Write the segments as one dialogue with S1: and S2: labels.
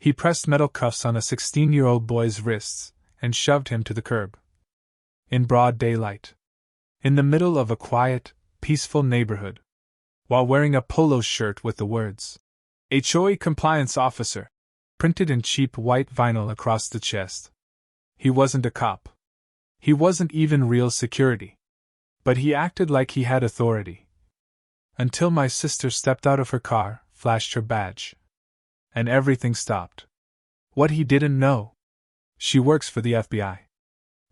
S1: He pressed metal cuffs on a 16-year-old boy's wrists and shoved him to the curb. In broad daylight. In the middle of a quiet, peaceful neighborhood. While wearing a polo shirt with the words, HOA Compliance Officer, printed in cheap white vinyl across the chest. He wasn't a cop. He wasn't even real security. But he acted like he had authority. Until my sister stepped out of her car, flashed her badge. And everything stopped. What he didn't know. She works for the FBI.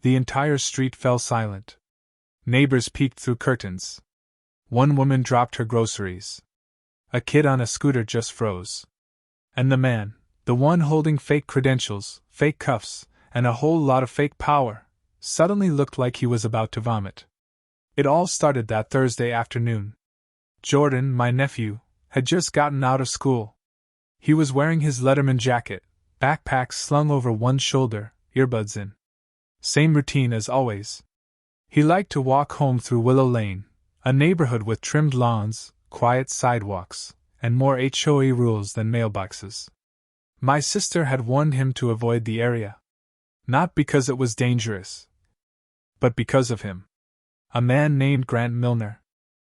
S1: The entire street fell silent. Neighbors peeked through curtains. One woman dropped her groceries. A kid on a scooter just froze. And the man, the one holding fake credentials, fake cuffs, and a whole lot of fake power, suddenly looked like he was about to vomit. It all started that Thursday afternoon. Jordan, my nephew, had just gotten out of school. He was wearing his Letterman jacket, backpack slung over one shoulder, earbuds in. Same routine as always. He liked to walk home through Willow Lane, a neighborhood with trimmed lawns, quiet sidewalks, and more HOA rules than mailboxes. My sister had warned him to avoid the area. Not because it was dangerous, but because of him. A man named Grant Milner.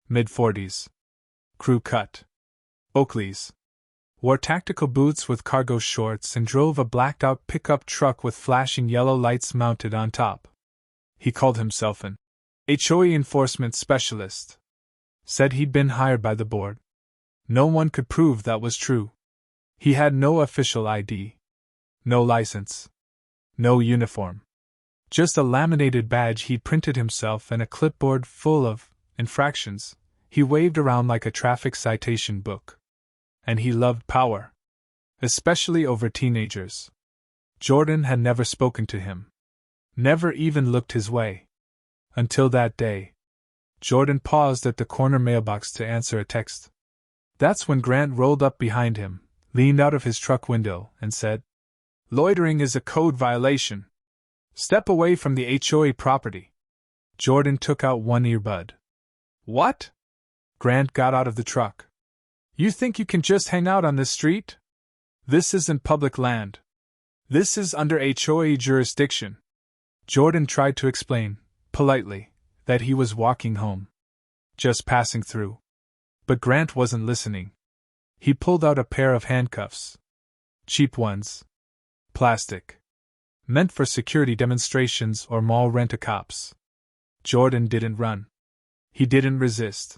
S1: Mid-40s. Crew cut. Oakleys. Wore tactical boots with cargo shorts and drove a blacked-out pickup truck with flashing yellow lights mounted on top. He called himself an HOA enforcement specialist. Said he'd been hired by the board. No one could prove that was true. He had no official ID. No license. No uniform. Just a laminated badge he'd printed himself and a clipboard full of infractions he waved around like a traffic citation book. And he loved power. Especially over teenagers. Jordan had never spoken to him. Never even looked his way. Until that day. Jordan paused at the corner mailbox to answer a text. That's when Grant rolled up behind him, leaned out of his truck window, and said, "Loitering is a code violation. Step away from the HOA property." Jordan took out one earbud. "What?" Grant got out of the truck. "You think you can just hang out on this street? This isn't public land. This is under HOA jurisdiction." Jordan tried to explain, politely, that he was walking home. Just passing through. But Grant wasn't listening. He pulled out a pair of handcuffs. Cheap ones. Plastic. Meant for security demonstrations or mall rent-a-cops. Jordan didn't run. He didn't resist.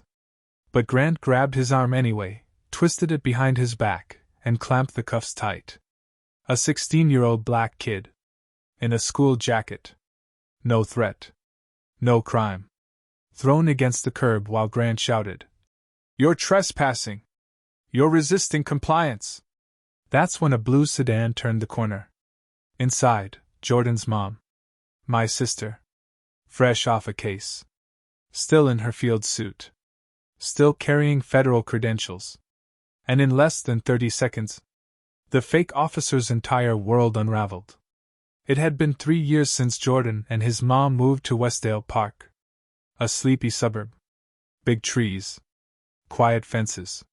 S1: But Grant grabbed his arm anyway, twisted it behind his back, and clamped the cuffs tight. A 16-year-old black kid. In a school jacket. No threat. No crime. Thrown against the curb while Grant shouted, "You're trespassing! You're resisting compliance!" That's when a blue sedan turned the corner. Inside, Jordan's mom. My sister. Fresh off a case. Still in her field suit. Still carrying federal credentials. And in less than 30 seconds, the fake officer's entire world unraveled. It had been 3 years since Jordan and his mom moved to Westdale Park. A sleepy suburb. Big trees. Quiet fences.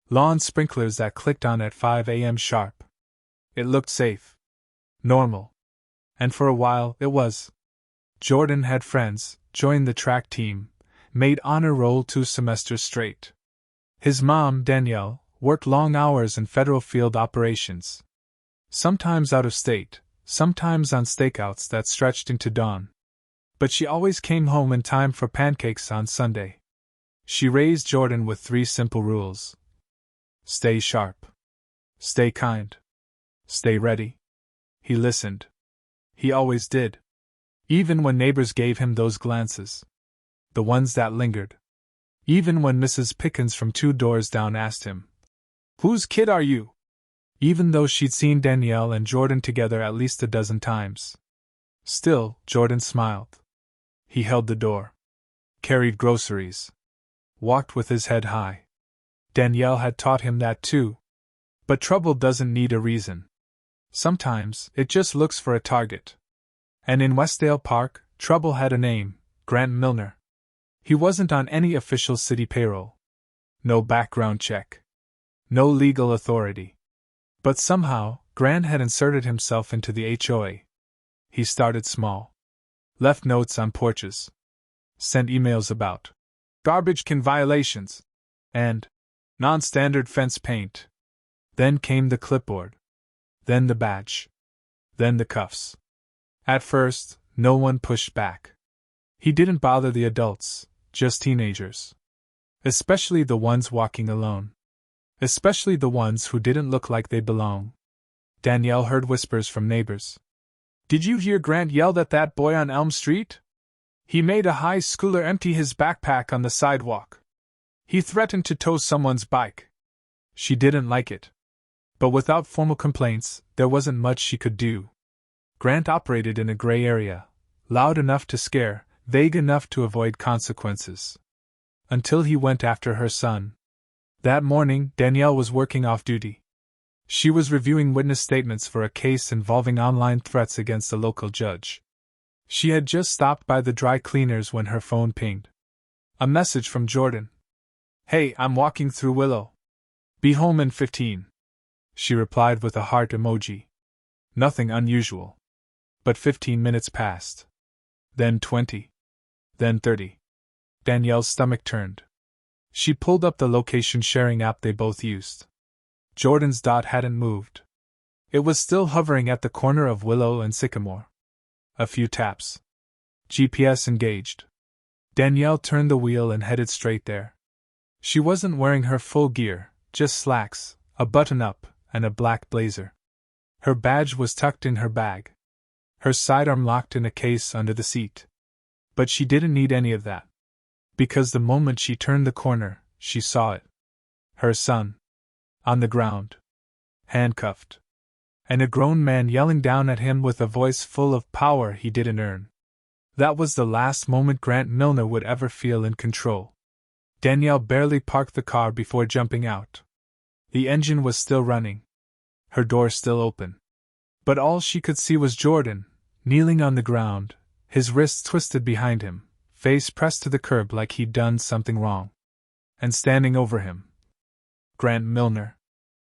S1: Lawn sprinklers that clicked on at 5 a.m. sharp. It looked safe. Normal. And for a while, it was. Jordan had friends, joined the track team, made honor roll 2 semesters straight. His mom, Danielle, worked long hours in federal field operations. Sometimes out of state, sometimes on stakeouts that stretched into dawn. But she always came home in time for pancakes on Sunday. She raised Jordan with 3 simple rules. Stay sharp. Stay kind. Stay ready. He listened. He always did. Even when neighbors gave him those glances. The ones that lingered. Even when Mrs. Pickens from 2 doors down asked him, "Whose kid are you?" Even though she'd seen Danielle and Jordan together at least a dozen times. Still, Jordan smiled. He held the door. Carried groceries. Walked with his head high. Danielle had taught him that too. But trouble doesn't need a reason. Sometimes, it just looks for a target. And in Westdale Park, trouble had a name, Grant Milner. He wasn't on any official city payroll. No background check. No legal authority. But somehow, Grant had inserted himself into the HOA. He started small. Left notes on porches. Sent emails about garbage can violations and non-standard fence paint. Then came the clipboard. Then the badge. Then the cuffs. At first, no one pushed back. He didn't bother the adults, just teenagers. Especially the ones walking alone. Especially the ones who didn't look like they belong. Danielle heard whispers from neighbors. "Did you hear Grant yelled at that boy on Elm Street? He made a high schooler empty his backpack on the sidewalk. He threatened to tow someone's bike." She didn't like it. But without formal complaints, there wasn't much she could do. Grant operated in a gray area, loud enough to scare, vague enough to avoid consequences. Until he went after her son. That morning, Danielle was working off duty. She was reviewing witness statements for a case involving online threats against a local judge. She had just stopped by the dry cleaners when her phone pinged. A message from Jordan. "Hey, I'm walking through Willow. Be home in 15. She replied with a heart emoji. Nothing unusual. But 15 minutes passed. Then 20. Then 30. Danielle's stomach turned. She pulled up the location sharing app they both used. Jordan's dot hadn't moved. It was still hovering at the corner of Willow and Sycamore. A few taps. GPS engaged. Danielle turned the wheel and headed straight there. She wasn't wearing her full gear, just slacks, a button-up, and a black blazer. Her badge was tucked in her bag. Her sidearm locked in a case under the seat. But she didn't need any of that. Because the moment she turned the corner, she saw it. Her son. On the ground. Handcuffed. And a grown man yelling down at him with a voice full of power he didn't earn. That was the last moment Grant Milner would ever feel in control. Danielle barely parked the car before jumping out. The engine was still running. Her door still open. But all she could see was Jordan, kneeling on the ground, his wrists twisted behind him, face pressed to the curb like he'd done something wrong. And standing over him. Grant Milner.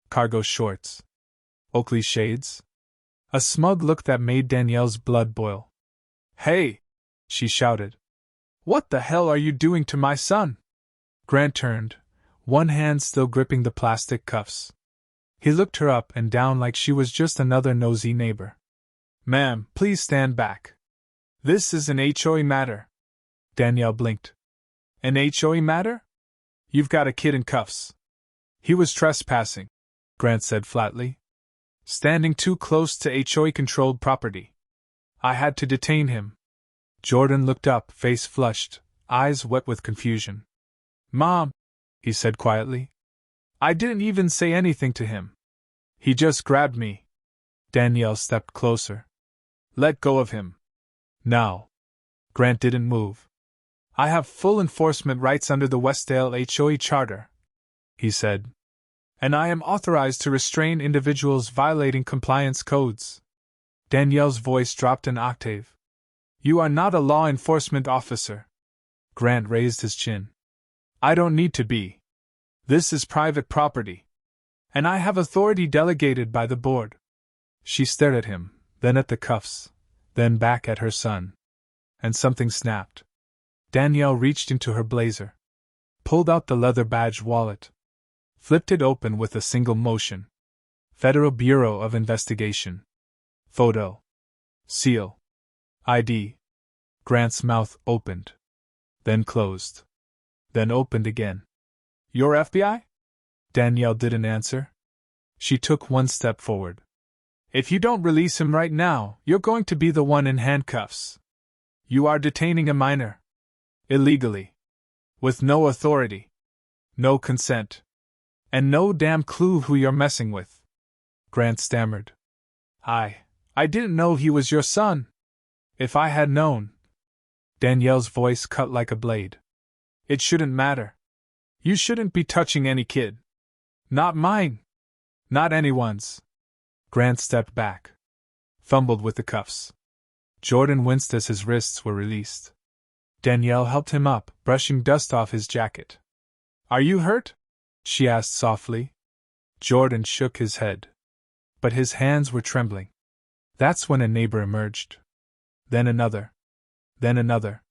S1: Cargo shorts. Oakley shades. A smug look that made Danielle's blood boil. "Hey!" she shouted. "What the hell are you doing to my son?" Grant turned, one hand still gripping the plastic cuffs. He looked her up and down like she was just another nosy neighbor. "Ma'am, please stand back. This is an HOA matter." Danielle blinked. "An HOA matter? You've got a kid in cuffs." "He was trespassing," Grant said flatly. "Standing too close to HOA-controlled property. I had to detain him." Jordan looked up, face flushed, eyes wet with confusion. "Mom," he said quietly. "I didn't even say anything to him. He just grabbed me." Danielle stepped closer. "Let go of him. Now." Grant didn't move. "I have full enforcement rights under the Westdale HOA Charter," he said. "And I am authorized to restrain individuals violating compliance codes." Danielle's voice dropped an octave. "You are not a law enforcement officer." Grant raised his chin. "I don't need to be. This is private property. And I have authority delegated by the board." She stared at him, then at the cuffs, then back at her son. And something snapped. Danielle reached into her blazer. Pulled out the leather badge wallet. Flipped it open with a single motion. Federal Bureau of Investigation. Photo. Seal. ID. Grant's mouth opened. Then closed. Then opened again. "Your FBI?" Danielle didn't answer. She took one step forward. "If you don't release him right now, you're going to be the one in handcuffs. You are detaining a minor. Illegally. With no authority. No consent. And no damn clue who you're messing with." Grant stammered. I didn't know he was your son. If I had known." Danielle's voice cut like a blade. "It shouldn't matter. You shouldn't be touching any kid. Not mine. Not anyone's." Grant stepped back. Fumbled with the cuffs. Jordan winced as his wrists were released. Danielle helped him up, brushing dust off his jacket. "Are you hurt?" she asked softly. Jordan shook his head. but his hands were trembling. That's when a neighbor emerged. Then another. Then another.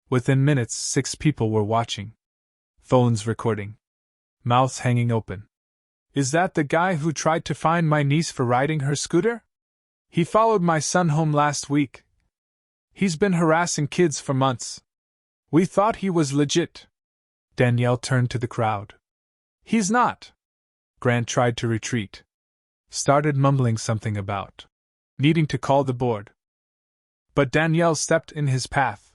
S1: Within minutes, 6 people were watching. Phones recording. Mouths hanging open. Is that the guy who tried to find my niece for riding her scooter? He followed my son home last week. He's been harassing kids for months. We thought he was legit. Danielle turned to the crowd. He's not. Grant tried to retreat. Started mumbling something about needing to call the board. But Danielle stepped in his path.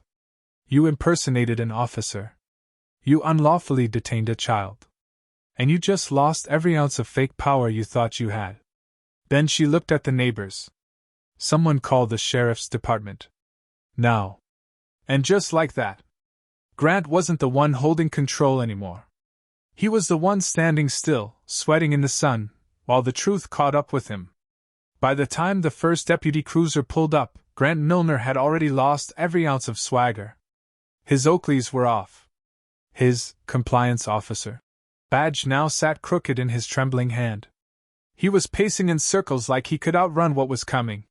S1: You impersonated an officer. You unlawfully detained a child. And you just lost every ounce of fake power you thought you had. Then she looked at the neighbors. Someone called the sheriff's department. Now. And just like that, Grant wasn't the one holding control anymore. He was the one standing still, sweating in the sun, while the truth caught up with him. By the time the first deputy cruiser pulled up, Grant Milner had already lost every ounce of swagger. His Oakleys were off. His compliance officer badge now sat crooked in his trembling hand. He was pacing in circles like he could outrun what was coming.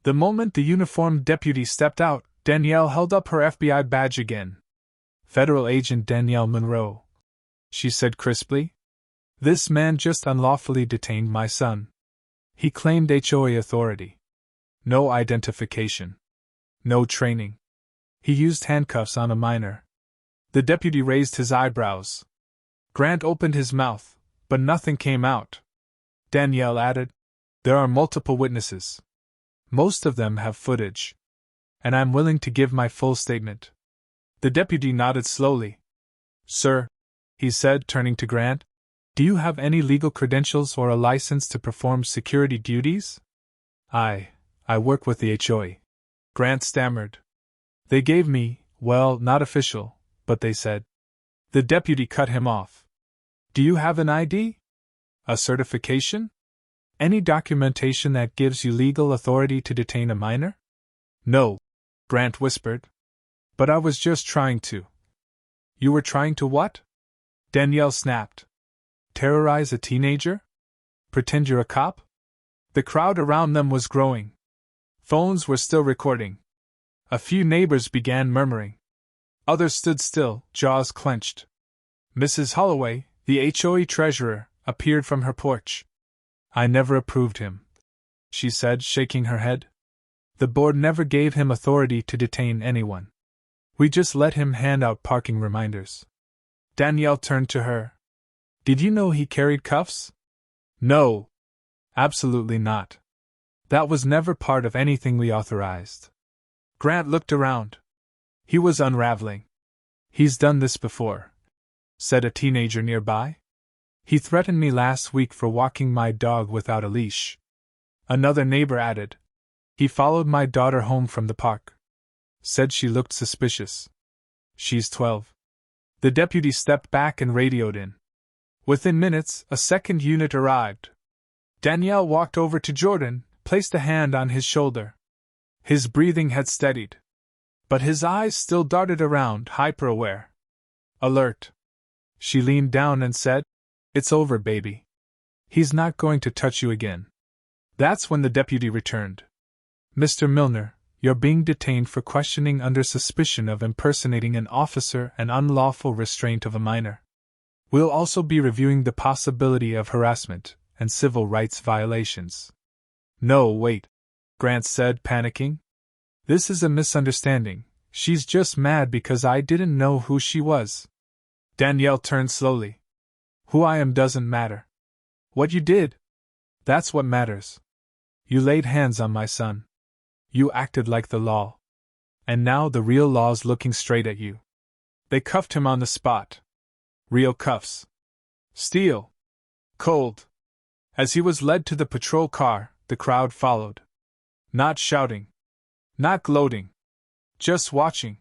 S1: The moment the uniformed deputy stepped out, Danielle held up her FBI badge again. Federal Agent Danielle Monroe, she said crisply. This man just unlawfully detained my son. He claimed HOA authority. No identification. No training. He used handcuffs on a minor. The deputy raised his eyebrows. Grant opened his mouth, but nothing came out. Danielle added, There are multiple witnesses. Most of them have footage. And I'm willing to give my full statement. The deputy nodded slowly. Sir, he said, turning to Grant, do you have any legal credentials or a license to perform security duties? I work with the HOA. Grant stammered. They gave me, well, not official, but they said. The deputy cut him off. Do you have an ID? A certification? Any documentation that gives you legal authority to detain a minor? No, Grant whispered. But I was just trying to. You were trying to what? Danielle snapped. Terrorize a teenager? Pretend you're a cop? The crowd around them was growing. Phones were still recording. A few neighbors began murmuring. Others stood still, jaws clenched. Mrs. Holloway, the HOA treasurer, appeared from her porch. I never approved him, she said, shaking her head. The board never gave him authority to detain anyone. We just let him hand out parking reminders. Danielle turned to her. Did you know he carried cuffs? No. Absolutely not. That was never part of anything we authorized. Grant looked around. He was unraveling. He's done this before, said a teenager nearby. He threatened me last week for walking my dog without a leash. Another neighbor added. He followed my daughter home from the park. Said she looked suspicious. She's 12. The deputy stepped back and radioed in. Within minutes, a second unit arrived. Danielle walked over to Jordan, placed a hand on his shoulder. His breathing had steadied. But his eyes still darted around, hyper-aware. Alert. She leaned down and said, It's over, baby. He's not going to touch you again. That's when the deputy returned. Mr. Milner, you're being detained for questioning under suspicion of impersonating an officer and unlawful restraint of a minor. We'll also be reviewing the possibility of harassment and civil rights violations. No, wait, Grant said, panicking. This is a misunderstanding. She's just mad because I didn't know who she was. Danielle turned slowly. Who I am doesn't matter. What you did, that's what matters. You laid hands on my son. You acted like the law. And now the real law's looking straight at you. They cuffed him on the spot. Real cuffs. Steel. Cold. As he was led to the patrol car, the crowd followed. Not shouting. Not gloating. Just watching.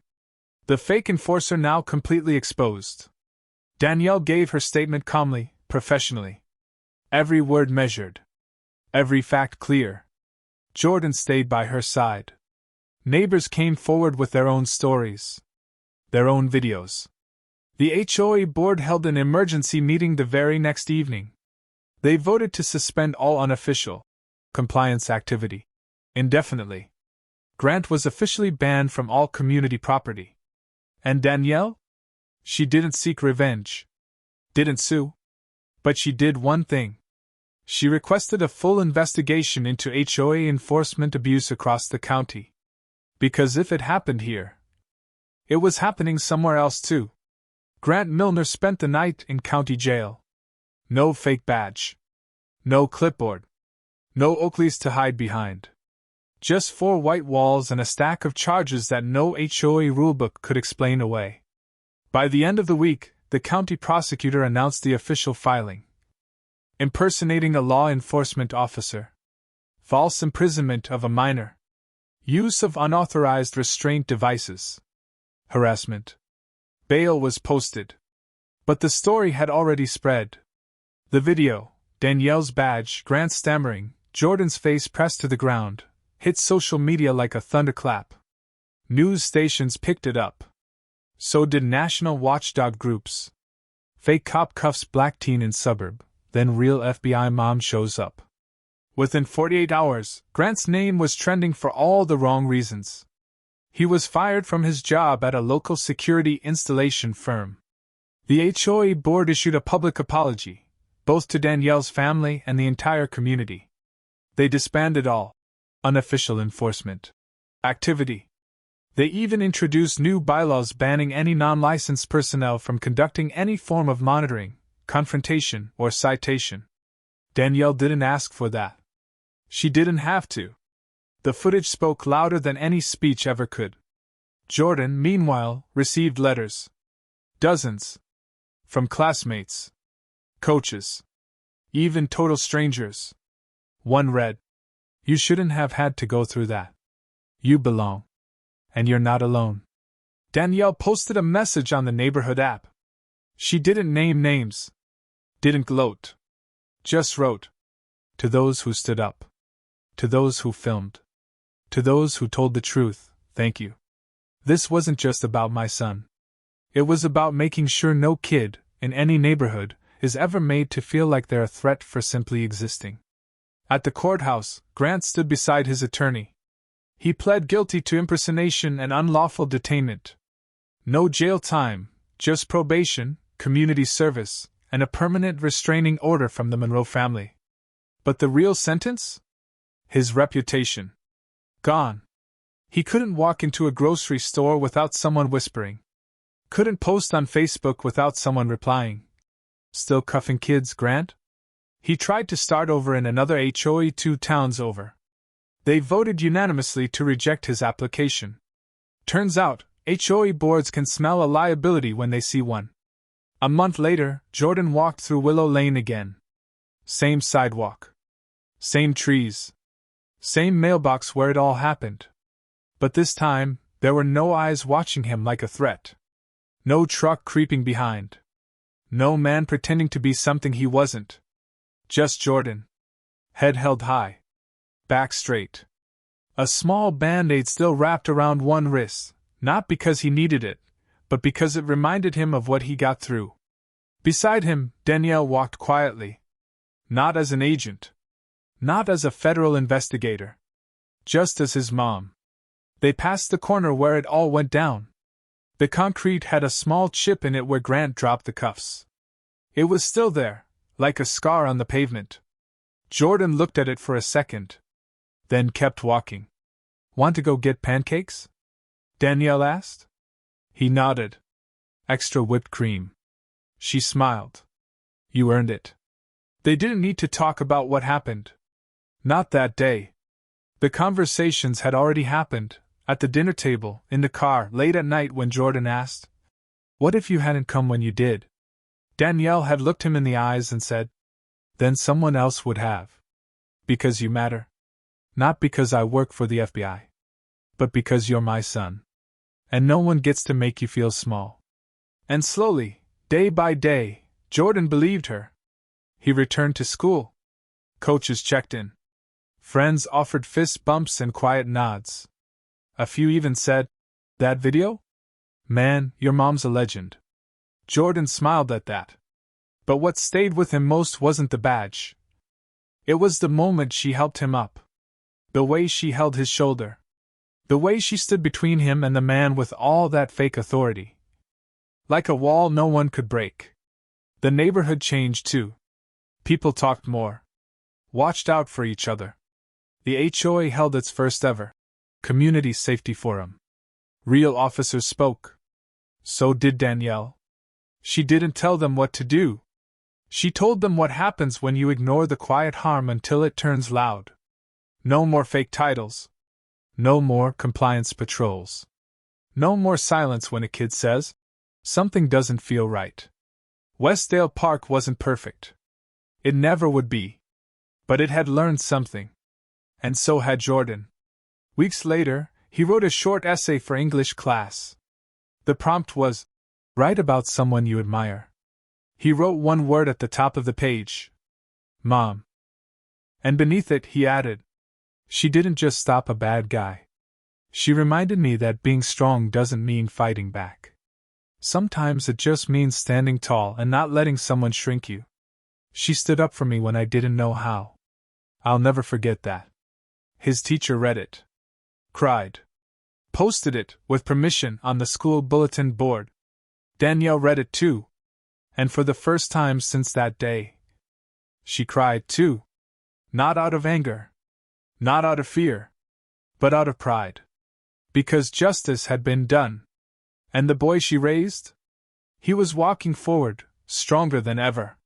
S1: The fake enforcer now completely exposed. Danielle gave her statement calmly, professionally. Every word measured. Every fact clear. Jordan stayed by her side. Neighbors came forward with their own stories. Their own videos. The HOA board held an emergency meeting the very next evening. They voted to suspend all unofficial Compliance activity. Indefinitely. Grant was officially banned from all community property. And Danielle? She didn't seek revenge. Didn't sue. But she did one thing. She requested a full investigation into HOA enforcement abuse across the county. Because if it happened here, it was happening somewhere else too. Grant Milner spent the night in county jail. No fake badge. No clipboard. No Oakleys to hide behind. Just 4 white walls and a stack of charges that no HOA rulebook could explain away. By the end of the week, the county prosecutor announced the official filing. Impersonating a law enforcement officer. False imprisonment of a minor. Use of unauthorized restraint devices. Harassment. Bail was posted. But the story had already spread. The video, Danielle's badge, Grant stammering, Jordan's face pressed to the ground, hit social media like a thunderclap. News stations picked it up. So did national watchdog groups. Fake cop cuffs black teen in suburb, then real FBI mom shows up. Within 48 hours, Grant's name was trending for all the wrong reasons. He was fired from his job at a local security installation firm. The HOA board issued a public apology, both to Danielle's family and the entire community. They disbanded all unofficial enforcement activity. They even introduced new bylaws banning any non-licensed personnel from conducting any form of monitoring, confrontation, or citation. Danielle didn't ask for that. She didn't have to. The footage spoke louder than any speech ever could. Jordan, meanwhile, received letters. Dozens. From classmates. Coaches. Even total strangers. One read, "You shouldn't have had to go through that. You belong. And you're not alone." Danielle posted a message on the neighborhood app. She didn't name names. Didn't gloat. Just wrote, "To those who stood up. To those who filmed. To those who told the truth, thank you. This wasn't just about my son. It was about making sure no kid, in any neighborhood, is ever made to feel like they're a threat for simply existing." At the courthouse, Grant stood beside his attorney. He pled guilty to impersonation and unlawful detainment. No jail time, just probation, community service, and a permanent restraining order from the Monroe family. But the real sentence? His reputation. Gone. He couldn't walk into a grocery store without someone whispering. Couldn't post on Facebook without someone replying. Still cuffing kids, Grant? He tried to start over in another HOA 2 towns over. They voted unanimously to reject his application. Turns out, HOA boards can smell a liability when they see one. A month later, Jordan walked through Willow Lane again. Same sidewalk. Same trees. Same mailbox where it all happened. But this time, there were no eyes watching him like a threat. No truck creeping behind. No man pretending to be something he wasn't. Just Jordan. Head held high. Back straight. A small band-aid still wrapped around one wrist, not because he needed it, but because it reminded him of what he got through. Beside him, Danielle walked quietly. Not as an agent. Not as a federal investigator. Just as his mom. They passed the corner where it all went down. The concrete had a small chip in it where Grant dropped the cuffs. It was still there, like a scar on the pavement. Jordan looked at it for a second. Then kept walking. "Want to go get pancakes?" Danielle asked. He nodded. "Extra whipped cream." She smiled. "You earned it." They didn't need to talk about what happened. Not that day. The conversations had already happened, at the dinner table, in the car, late at night when Jordan asked, "What if you hadn't come when you did?" Danielle had looked him in the eyes and said, "Then someone else would have. Because you matter. Not because I work for the FBI. But because you're my son. And no one gets to make you feel small." And slowly, day by day, Jordan believed her. He returned to school. Coaches checked in. Friends offered fist bumps and quiet nods. A few even said, "That video? Man, your mom's a legend." Jordan smiled at that. But what stayed with him most wasn't the badge. It was the moment she helped him up. The way she held his shoulder. The way she stood between him and the man with all that fake authority. Like a wall no one could break. The neighborhood changed too. People talked more. Watched out for each other. The HOA held its first ever Community Safety Forum. Real officers spoke. So did Danielle. She didn't tell them what to do. She told them what happens when you ignore the quiet harm until it turns loud. No more fake titles. No more compliance patrols. No more silence when a kid says, "Something doesn't feel right." Westdale Park wasn't perfect. It never would be. But it had learned something. And so had Jordan. Weeks later, he wrote a short essay for English class. The prompt was, "Write about someone you admire." He wrote one word at the top of the page. Mom. And beneath it, he added, "She didn't just stop a bad guy. She reminded me that being strong doesn't mean fighting back. Sometimes it just means standing tall and not letting someone shrink you. She stood up for me when I didn't know how. I'll never forget that." His teacher read it. Cried. Posted it, with permission, on the school bulletin board. Danielle read it too. And for the first time since that day, she cried too. Not out of anger. Not out of fear. But out of pride. Because justice had been done. And the boy she raised? He was walking forward, stronger than ever.